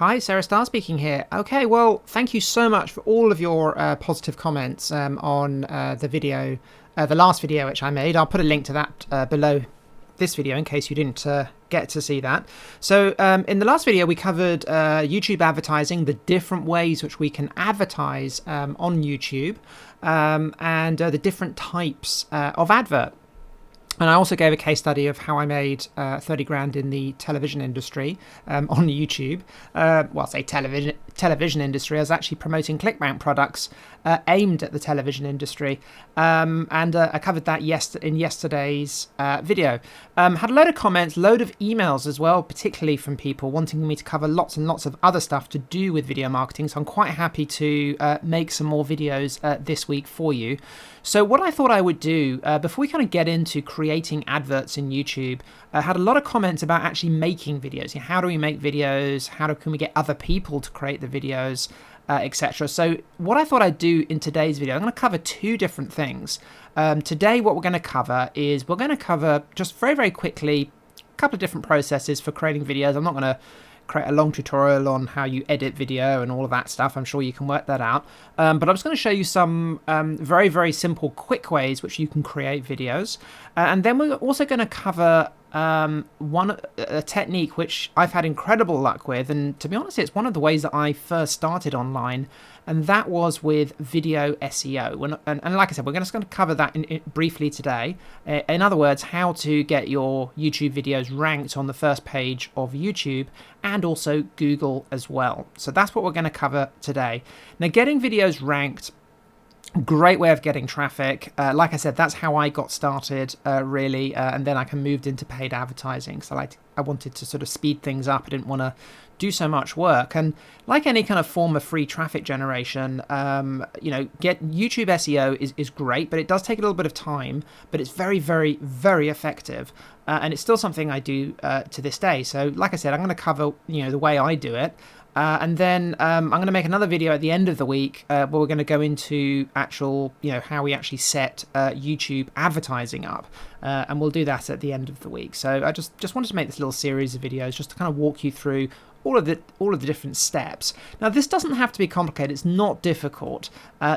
Hi, Sarah Staar speaking here. Okay, well, thank you so much for all of your positive comments on the video, the last video which I made. I'll put a link to that below this video in case you didn't get to see that. So in the last video, we covered YouTube advertising, the different ways which we can advertise on YouTube, and the different types of advert. And I also gave a case study of how I made 30 grand in the television industry on YouTube. Well, I say television industry. I was actually promoting ClickBank products aimed at the television industry. And I covered that in yesterday's video. Had a load of comments, load of emails as well, particularly from people wanting me to cover lots and lots of other stuff to do with video marketing. So I'm quite happy to make some more videos this week for you. So what I thought I would do, before we kind of get into creating adverts in YouTube, I had a lot of comments about actually making videos. How do we make videos? Can we get other people to create the videos, etc. So what I thought I'd do in today's video, I'm going to cover two different things. Today, what we're going to cover is just very, very quickly a couple of different processes for creating videos. I'm not going to create a long tutorial on how you edit video and all of that stuff. I'm sure you can work that out. But I'm just going to show you some very, very simple, quick ways which you can create videos. And then we're also going to cover a technique which I've had incredible luck with. And to be honest, it's one of the ways that I first started online. And that was with video SEO. And like I said, we're just going to cover that briefly today. In other words, how to get your YouTube videos ranked on the first page of YouTube and also Google as well. So that's what we're going to cover today. Now, getting videos ranked, great way of getting traffic. Like I said, that's how I got started, really. And then I moved into paid advertising. So I wanted to sort of speed things up. I didn't want to do so much work. And like any kind of form of free traffic generation, get YouTube SEO is great, but it does take a little bit of time, but it's very, very, very effective. And it's still something I do to this day. So like I said, I'm going to cover, the way I do it. And then I'm going to make another video at the end of the week where we're going to go into actual, how we actually set YouTube advertising up. And we'll do that at the end of the week. So I just wanted to make this little series of videos just to kind of walk you through all of the different steps. Now, this doesn't have to be complicated. It's not difficult.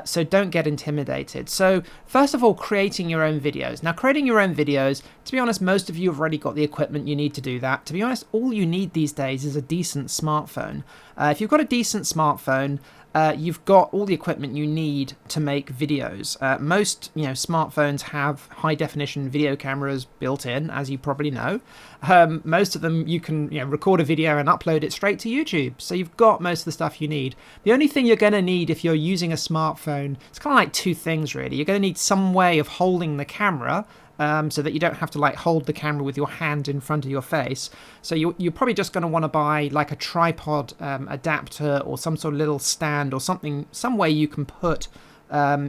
So don't get intimidated. So first of all, creating your own videos. Now, creating your own videos, to be honest, most of you have already got the equipment you need to do that. To be honest, all you need these days is a decent smartphone. If you've got a decent smartphone, you've got all the equipment you need to make videos. Most smartphones have high definition video cameras built in, as you probably know. Most of them you can record a video and upload it straight to YouTube. So you've got most of the stuff you need. The only thing you're going to need if you're using a smartphone, it's kind of like two things really. You're going to need some way of holding the camera, so that you don't have to hold the camera with your hand in front of your face. So you're probably just going to want to buy like a tripod adapter or some sort of little stand or something, some way you can put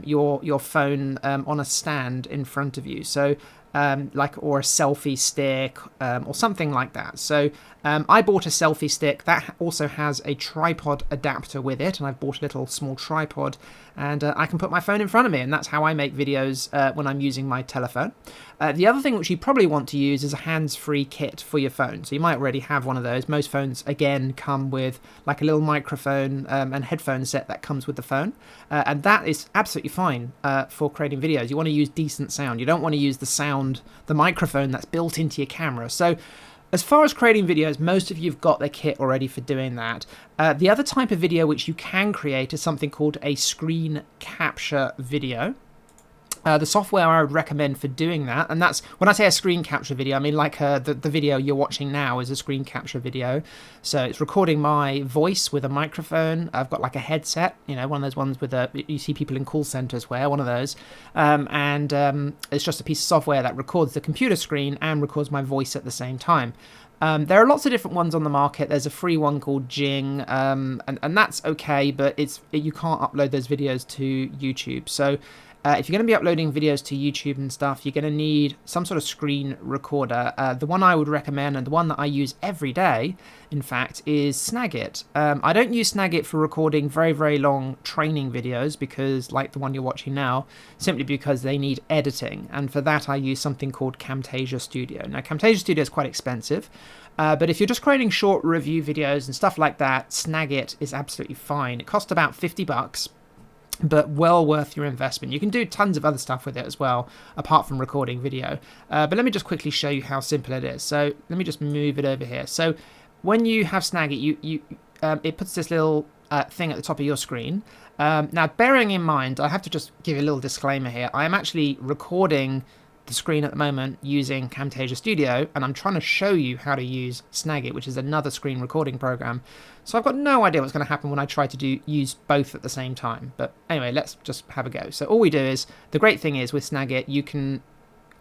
your phone on a stand in front of you. So or a selfie stick or something like that. So I bought a selfie stick that also has a tripod adapter with it, and I've bought a little small tripod, and I can put my phone in front of me, and that's how I make videos when I'm using my telephone. The other thing which you probably want to use is a hands-free kit for your phone. So you might already have one of those. Most phones, again, come with like a little microphone and headphone set that comes with the phone. And that is absolutely fine for creating videos. You want to use decent sound. You don't want to use the microphone that's built into your camera. So as far as creating videos, most of you have got the kit already for doing that. The other type of video which you can create is something called a screen capture video. The software I would recommend for doing that, and that's when I say a screen capture video, I mean like the video you're watching now is a screen capture video. So it's recording my voice with a microphone. I've got like a headset, one of those ones with you see people in call centers wear one of those, and it's just a piece of software that records the computer screen and records my voice at the same time. There are lots of different ones on the market. There's a free one called Jing, and that's okay, but you can't upload those videos to YouTube. So if you're going to be uploading videos to YouTube and stuff, you're going to need some sort of screen recorder. The one I would recommend, and the one that I use every day, in fact, is Snagit. I don't use Snagit for recording very, very long training videos, because, like the one you're watching now, simply because they need editing. And for that, I use something called Camtasia Studio. Now, Camtasia Studio is quite expensive, but if you're just creating short review videos and stuff like that, Snagit is absolutely fine. It costs about $50. But well worth your investment. You can do tons of other stuff with it as well, apart from recording video. But let me just quickly show you how simple it is. So let me just move it over here. So when you have Snagit, it puts this little thing at the top of your screen. Now, bearing in mind, I have to just give you a little disclaimer here. I am actually recording the screen at the moment using Camtasia Studio, and I'm trying to show you how to use Snagit, which is another screen recording program. So I've got no idea what's going to happen when I try to use both at the same time. But anyway, let's just have a go. So all we do is, the great thing is with Snagit, you can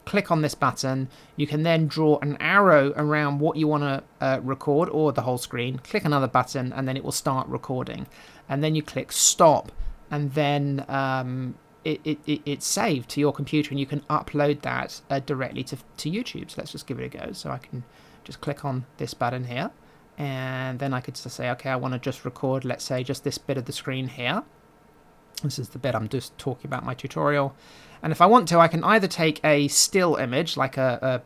click on this button. You can then draw an arrow around what you want to record, or the whole screen. Click another button, and then it will start recording. And then you click stop, and then it's saved to your computer, and you can upload that directly to YouTube. So let's just give it a go. So I can just click on this button here, and then I could just say, okay, I want to just record, let's say, just this bit of the screen here. This is the bit I'm just talking about, my tutorial. And if I want to, I can either take a still image, like a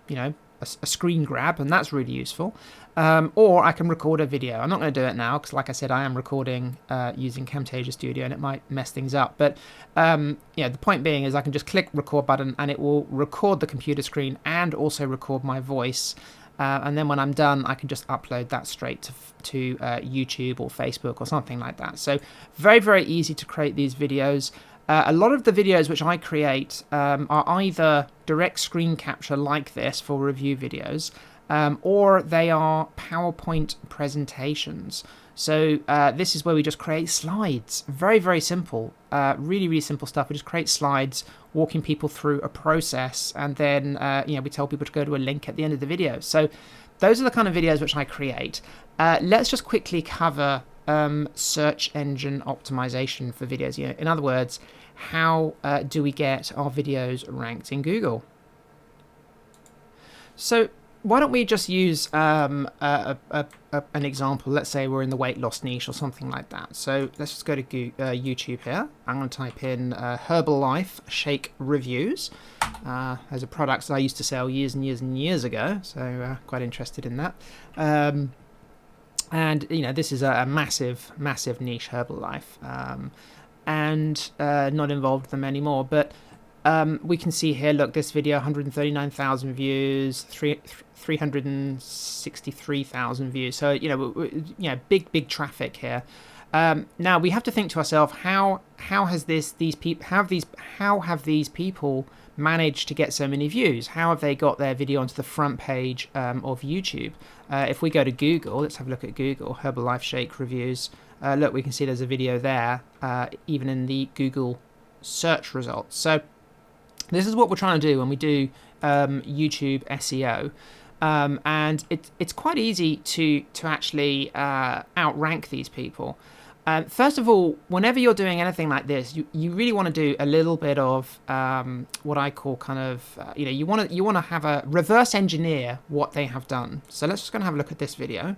screen grab, and that's really useful, or I can record a video. I'm not going to do it now, because like I said, I am recording using Camtasia Studio, and it might mess things up. But the point being is I can just click record button, and it will record the computer screen and also record my voice. And then when I'm done, I can just upload that straight to YouTube or Facebook or something like that. So very, very easy to create these videos. A lot of the videos which I create are either direct screen capture like this for review videos, or they are PowerPoint presentations. So this is where we just create slides. Very, very simple. Really, really simple stuff. We just create slides, walking people through a process, and then we tell people to go to a link at the end of the video. So those are the kind of videos which I create. Let's just quickly cover search engine optimization for videos. In other words, how do we get our videos ranked in Google? So why don't we just use an example? Let's say we're in the weight loss niche or something like that. So let's just go to YouTube here. I'm going to type in Herbalife shake reviews. Those are products that I used to sell years and years and years ago, so quite interested in that. And this is a massive, massive niche, Herbalife, and not involved with them anymore. But we can see here, look, this video, 139,000 views, 363,000 views. So big traffic here. Now we have to think to ourselves, how have these people managed to get so many views? How have they got their video onto the front page of YouTube? If we go to Google, let's have a look at Google, Herbalife shake reviews. Look, we can see there's a video there, even in the Google search results. So this is what we're trying to do when we do YouTube SEO. And it's quite easy to actually outrank these people. First of all, whenever you're doing anything like this, you really want to do a little bit of what I call kind of, you want to have a reverse engineer what they have done. So let's just go and have a look at this video.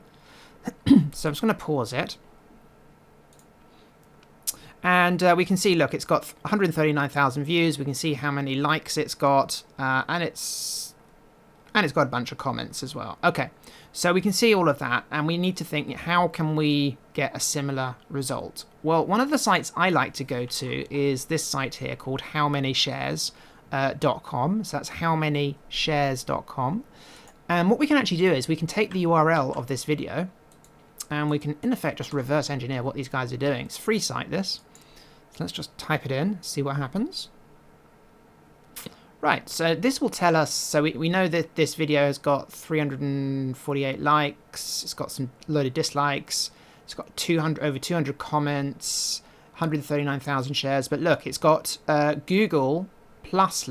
So I'm just going to pause it. And we can see, look, it's got 139,000 views. We can see how many likes it's got, and it's got a bunch of comments as well. Okay, so we can see all of that, and we need to think, how can we get a similar result? Well, one of the sites I like to go to is this site here called howmanyshares.com. So that's howmanyshares.com. And what we can actually do is we can take the URL of this video, and we can, in effect, just reverse engineer what these guys are doing. It's a free site, this. So let's just type it in, see what happens. Right, so this will tell us, so we know that this video has got 348 likes, it's got some loaded dislikes, it's got over 200 comments, 139,000 shares, but look, it's got Google plus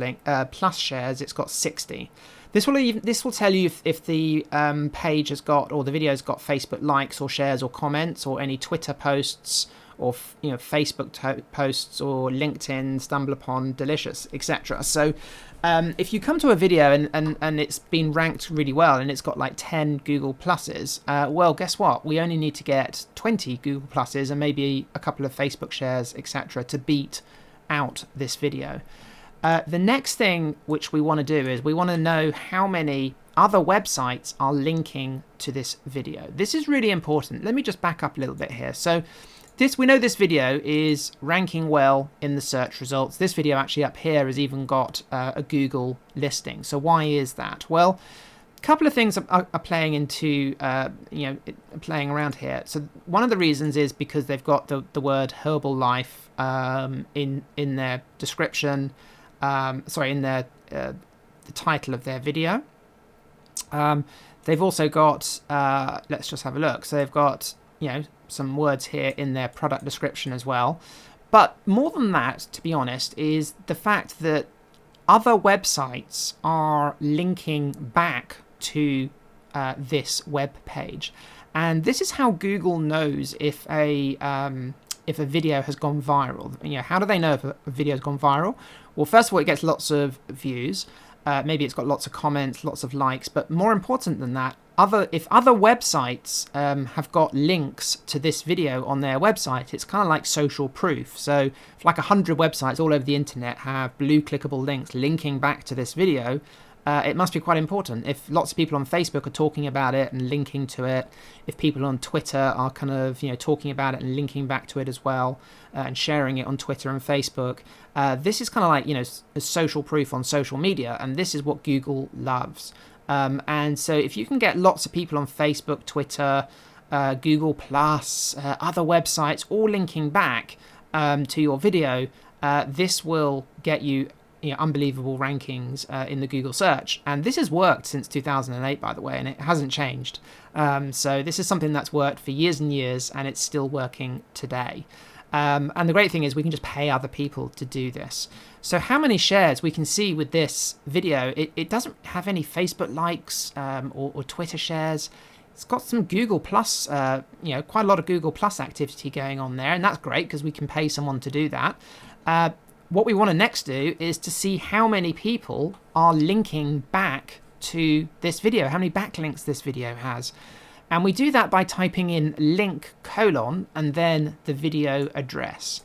shares, it's got 60. This will tell you if the page has got, or the video has got Facebook likes or shares or comments or any Twitter posts or Facebook posts, or LinkedIn, Stumble Upon, Delicious, etc. So if you come to a video and it's been ranked really well and it's got like 10 Google Pluses, well, guess what? We only need to get 20 Google Pluses and maybe a couple of Facebook shares, etc. to beat out this video. The next thing which we want to do is we want to know how many other websites are linking to this video. This is really important. Let me just back up a little bit here. So we know this video is ranking well in the search results. This video actually up here has even got a Google listing. So why is that? Well, a couple of things are playing into, playing around here. So one of the reasons is because they've got the word Herbalife in their description, in their the title of their video. They've also got, let's just have a look. So they've got, some words here in their product description as well. But more than that, to be honest, is the fact that other websites are linking back to this web page. And this is how Google knows if a video has gone viral. How do they know if a video has gone viral? Well, first of all, it gets lots of views. Maybe it's got lots of comments, lots of likes. But more important than that, if other websites have got links to this video on their website, it's kind of like social proof. So if like 100 websites all over the internet have blue clickable links linking back to this video, it must be quite important. If lots of people on Facebook are talking about it and linking to it, if people on Twitter are kind of talking about it and linking back to it as well, and sharing it on Twitter and Facebook, this is kind of like a social proof on social media, and this is what Google loves. And so if you can get lots of people on Facebook, Twitter, Google Plus, other websites all linking back to your video, this will get you unbelievable rankings in the Google search. And this has worked since 2008, by the way, and it hasn't changed. So this is something that's worked for years and years, and it's still working today. And the great thing is we can just pay other people to do this. So how many shares we can see with this video, it doesn't have any Facebook likes or Twitter shares. It's got some Google Plus, quite a lot of Google Plus activity going on there, and that's great because we can pay someone to do that. What we want to next do is to see how many people are linking back to this video, how many backlinks this video has. And we do that by typing in link : and then the video address.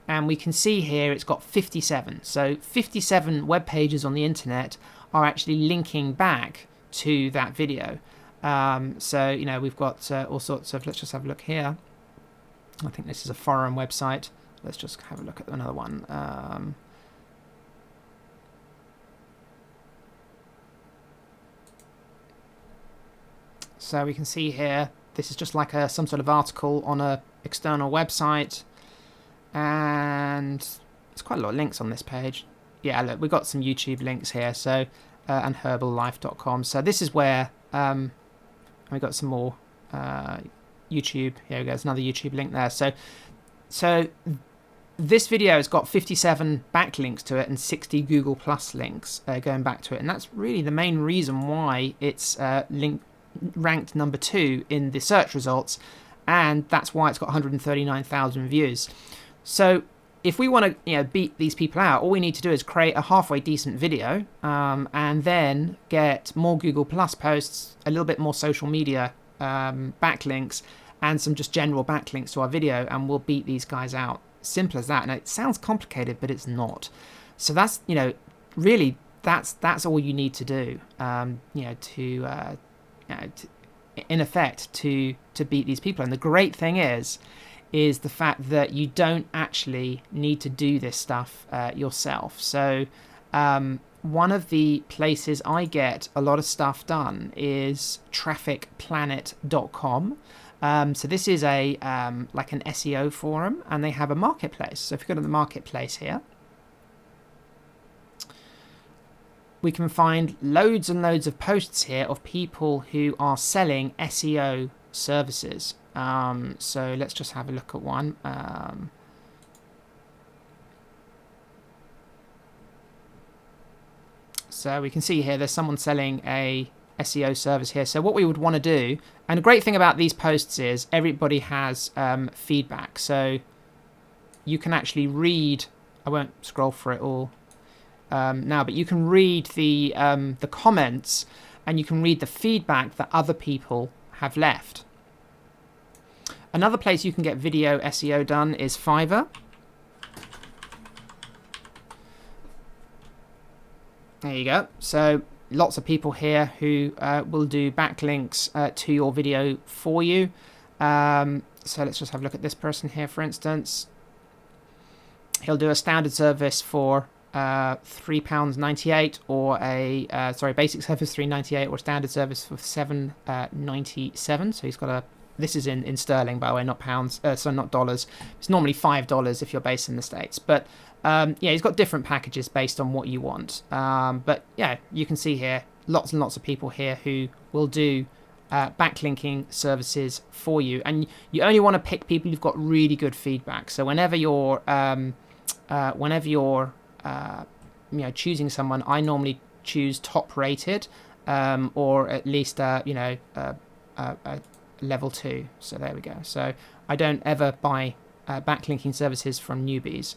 And we can see here it's got 57. So 57 web pages on the internet are actually linking back to that video. We've got all sorts of, let's just have a look here. I think this is a foreign website. Let's just have a look at another one. So we can see here, this is just like some sort of article on a external website. And there's quite a lot of links on this page. Yeah, look, we've got some YouTube links here. So, and herbalife.com. So this is where we've got some more YouTube. Here we go. There's another YouTube link there. So this video has got 57 backlinks to it and 60 Google Plus links going back to it. And that's really the main reason why it's ranked number 2 in the search results. And that's why it's got 139,000 views. So if we want to beat these people out, all we need to do is create a halfway decent video and then get more Google Plus posts, a little bit more social media backlinks, and some just general backlinks to our video, and we'll beat these guys out. Simple as that. And it sounds complicated, but it's not. So that's really that's all you need to do in effect to beat these people. And the great thing is the fact that you don't actually need to do this stuff yourself. So one of the places I get a lot of stuff done is trafficplanet.com. So this is like an SEO forum, and they have a marketplace. So if you go to the marketplace here, we can find loads and loads of posts here of people who are selling SEO services. So let's just have a look at one. So we can see here there's someone selling a SEO service here. So what we would want to do, and the great thing about these posts is everybody has feedback. So you can actually read. I won't scroll for it all now, but you can read the comments, and you can read the feedback that other people have left. Another place you can get video SEO done is Fiverr. There you go. So lots of people here who will do backlinks to your video for you. So let's just have a look at this person here, for instance. He'll do a standard service for £3.98, or a basic service $3.98, or standard service for $7.97. So he's got a. This is in sterling, by the way, not pounds. So not dollars. It's normally $5 if you're based in the States. But yeah, he's got different packages based on what you want. But yeah, you can see here lots and lots of people here who will do backlinking services for you, and you only want to pick people who've got really good feedback. So whenever you're choosing someone, I normally choose top rated, or at least level 2. So there we go. So I don't ever buy backlinking services from newbies.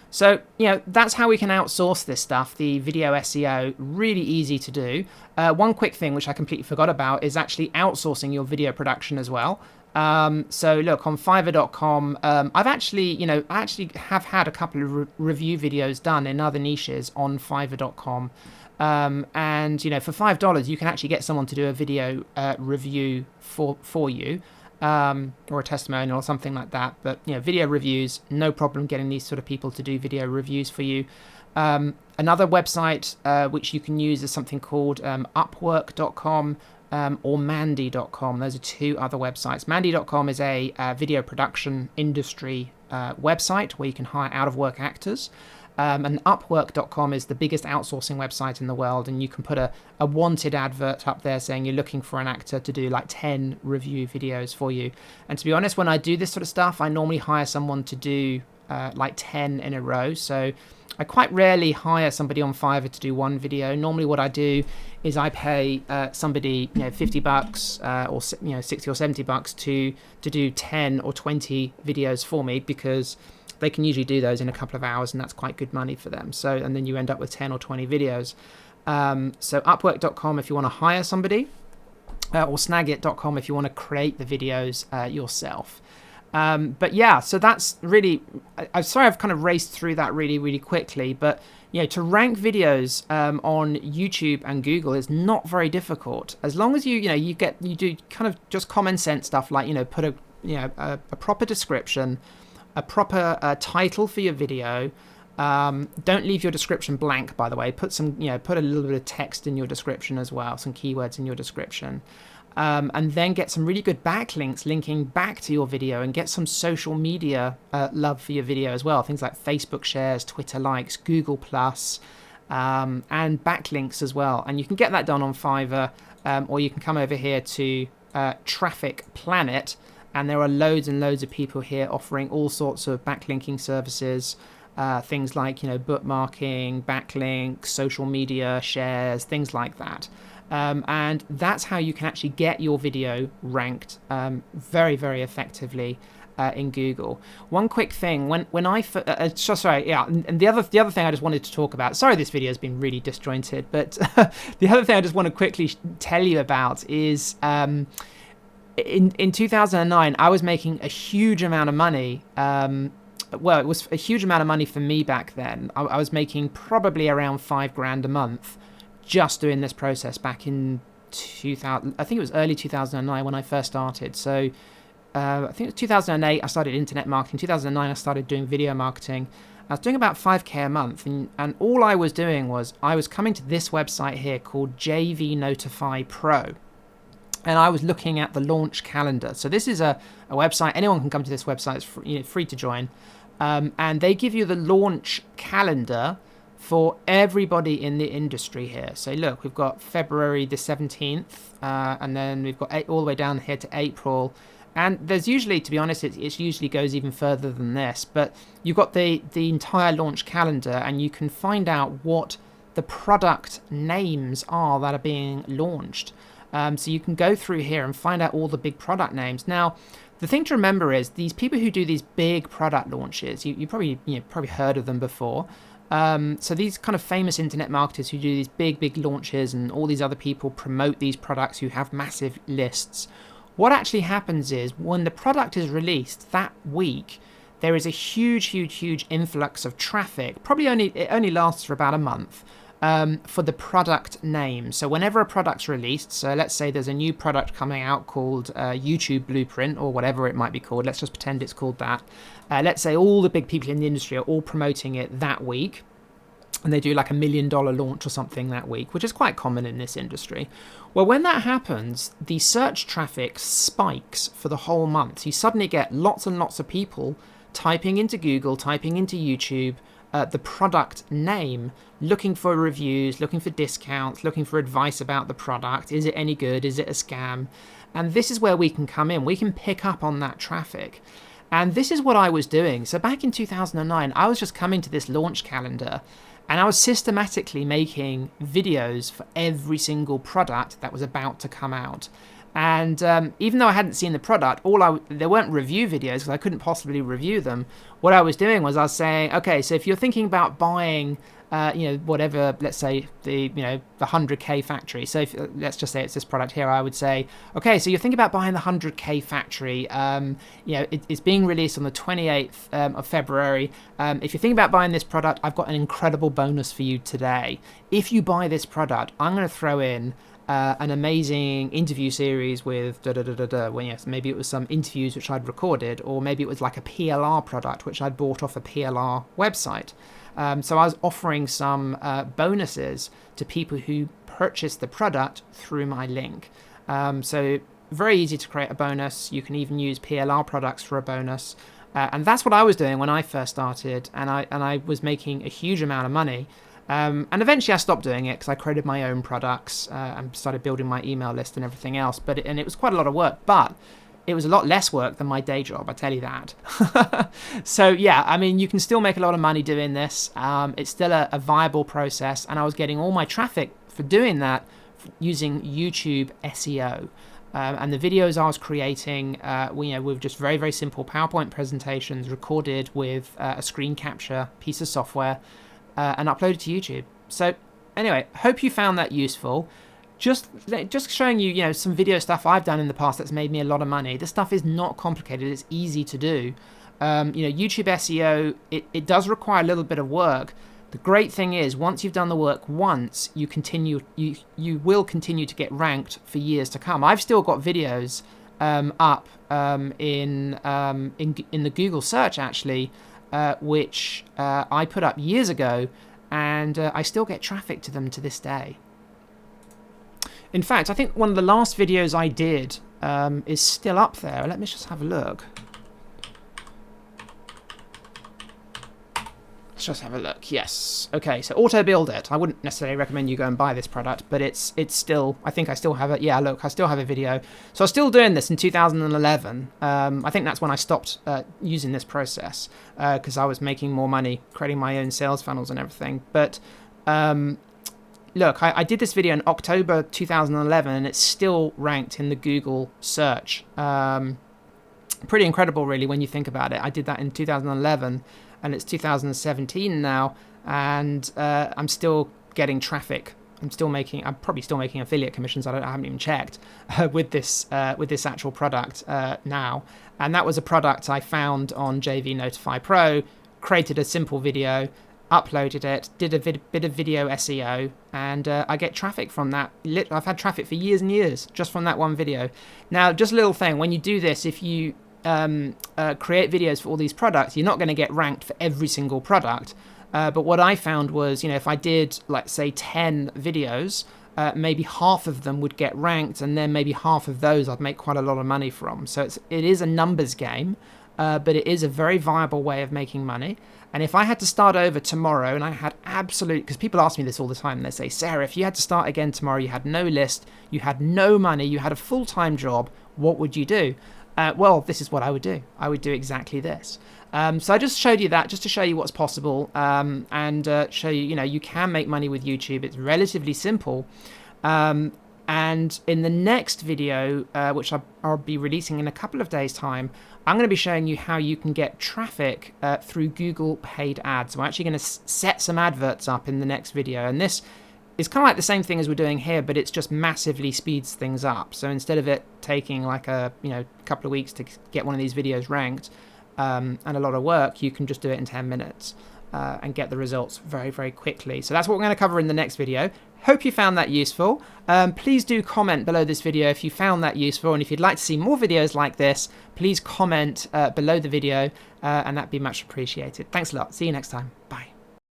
So, that's how we can outsource this stuff, the video SEO. Really easy to do. One quick thing which I completely forgot about is actually outsourcing your video production as well. So look, on Fiverr.com, I've actually, I actually have had a couple of review videos done in other niches on Fiverr.com. And, for $5, you can actually get someone to do a video review for you. Or a testimonial or something like that. But video reviews, no problem getting these sort of people to do video reviews for you. Another website which you can use is something called Upwork.com or Mandy.com. Those are two other websites. Mandy.com is a video production industry website where you can hire out-of-work actors. And Upwork.com is the biggest outsourcing website in the world, and you can put a wanted advert up there saying you're looking for an actor to do like 10 review videos for you. And to be honest, when I do this sort of stuff, I normally hire someone to do like 10 in a row. So I quite rarely hire somebody on Fiverr to do one video. Normally what I do is I pay somebody $50 or 60 or $70 to do 10 or 20 videos for me, because they can usually do those in a couple of hours, and that's quite good money for them. So, and then you end up with 10 or 20 videos. So Upwork.com if you want to hire somebody, or Snagit.com if you want to create the videos yourself. But yeah, so that's really, I'm sorry I've kind of raced through that really, really quickly, but to rank videos on YouTube and Google is not very difficult. As long as you do kind of just common sense stuff like, put a proper description, a proper title for your video. Don't leave your description blank, by the way. Put a little bit of text in your description as well, some keywords in your description. And then get some really good backlinks linking back to your video, and get some social media love for your video as well. Things like Facebook shares, Twitter likes, Google Plus, and backlinks as well. And you can get that done on Fiverr, or you can come over here to Traffic Planet. And there are loads and loads of people here offering all sorts of backlinking services, things like, bookmarking, backlinks, social media shares, things like that. And that's how you can actually get your video ranked very, very effectively in Google. One quick thing, and the other thing I just wanted to talk about. Sorry, this video has been really disjointed, but the other thing I just want to quickly tell you about is. In 2009, I was making a huge amount of money. It was a huge amount of money for me back then. I was making probably around $5,000 a month just doing this process back in 2000. I think it was early 2009 when I first started. So I think it was 2008 I started internet marketing. 2009 I started doing video marketing. I was doing about $5,000 a month, and all I was doing was I was coming to this website here called JV Notify Pro. And I was looking at the launch calendar. So this is a website. Anyone can come to this website. It's free to join. And they give you the launch calendar for everybody in the industry here. So look, we've got February the 17th. And then we've got all the way down here to April. And there's usually, to be honest, it usually goes even further than this. But you've got the entire launch calendar, and you can find out what the product names are that are being launched. So you can go through here and find out all the big product names. Now, the thing to remember is these people who do these big product launches, you probably heard of them before. So these kind of famous internet marketers who do these big launches, and all these other people promote these products who have massive lists. What actually happens is when the product is released that week, there is a huge influx of traffic. It only lasts for about a month. For the product name. So whenever a product's released, so let's say there's a new product coming out called YouTube Blueprint, or whatever it might be called, let's just pretend it's called that. Let's say all the big people in the industry are all promoting it that week, and they do like $1 million launch or something that week, which is quite common in this industry. Well, when that happens, the search traffic spikes for the whole month. You suddenly get lots and lots of people typing into Google, typing into YouTube, the product name, looking for reviews, looking for discounts, looking for advice about the product. Is it any good? Is it a scam? And this is where we can come in. We can pick up on that traffic. And this is what I was doing. So back in 2009, I was just coming to this launch calendar, and I was systematically making videos for every single product that was about to come out. And even though I hadn't seen the product, there weren't review videos because I couldn't possibly review them. What I was doing was I was saying, okay, so if you're thinking about buying, whatever, let's say the 100K factory. So let's just say it's this product here. I would say, okay, so you're thinking about buying the 100K factory. It's being released on the 28th of February. If you're thinking about buying this product, I've got an incredible bonus for you today. If you buy this product, I'm going to throw in an amazing interview series with when yes, maybe it was some interviews which I'd recorded, or maybe it was like a PLR product which I'd bought off a PLR website. So I was offering some bonuses to people who purchased the product through my link. So very easy to create a bonus. You can even use PLR products for a bonus. And that's what I was doing when I first started, and I was making a huge amount of money. And eventually I stopped doing it because I created my own products and started building my email list and everything else. And it was quite a lot of work, but it was a lot less work than my day job, I tell you that. So yeah, I mean, you can still make a lot of money doing this. It's still a viable process, and I was getting all my traffic for doing that using YouTube SEO. And the videos I was creating, with just very simple PowerPoint presentations recorded with a screen capture piece of software. And uploaded to YouTube. So anyway, hope you found that useful. Just showing you, some video stuff I've done in the past that's made me a lot of money. This stuff is not complicated. It's easy to do. YouTube SEO, it does require a little bit of work. The great thing is, once you've done the work once, you will continue to get ranked for years to come. I've still got videos up in the Google search actually, which I put up years ago, and I still get traffic to them to this day. In fact, I think one of the last videos I did is still up there. Let me just have a look. Let's just have a look. Yes. Okay, so Auto Build It. I wouldn't necessarily recommend you go and buy this product, but it's still, I think I still have it. Yeah, look, I still have a video. So I was still doing this in 2011. I think that's when I stopped using this process because I was making more money creating my own sales funnels and everything. But look, I did this video in October 2011, and it's still ranked in the Google search. Pretty incredible, really, when you think about it. I did that in 2011. And it's 2017 now, and I'm still getting traffic. I'm probably still making affiliate commissions. I haven't even checked with this actual product now. And that was a product I found on JV Notify Pro. Created a simple video, uploaded it, did a bit of video SEO, and I get traffic from that. I've had traffic for years and years just from that one video. Now, just a little thing: when you do this, if you create videos for all these products, you're not going to get ranked for every single product. But what I found was, if I did, let's say, 10 videos, maybe half of them would get ranked, and then maybe half of those I'd make quite a lot of money from. So it is a numbers game, but it is a very viable way of making money. And if I had to start over tomorrow, and I had because people ask me this all the time, and they say, Sarah, if you had to start again tomorrow, you had no list, you had no money, you had a full-time job, what would you do? Well, this is what I would do. I would do exactly this. So I just showed you that just to show you what's possible, and show you, you can make money with YouTube. It's relatively simple. And in the next video, which I'll be releasing in a couple of days' time, I'm going to be showing you how you can get traffic through Google paid ads. So I'm actually going to set some adverts up in the next video. And this is kind of like the same thing as we're doing here, but it's just massively speeds things up. So instead of it taking like a couple of weeks to get one of these videos ranked and a lot of work, you can just do it in 10 minutes. And get the results very, very quickly. So that's what we're going to cover in the next video. Hope you found that useful. Please do comment below this video if you found that useful, and if you'd like to see more videos like this, please comment below the video, and that'd be much appreciated. Thanks a lot. See you next time.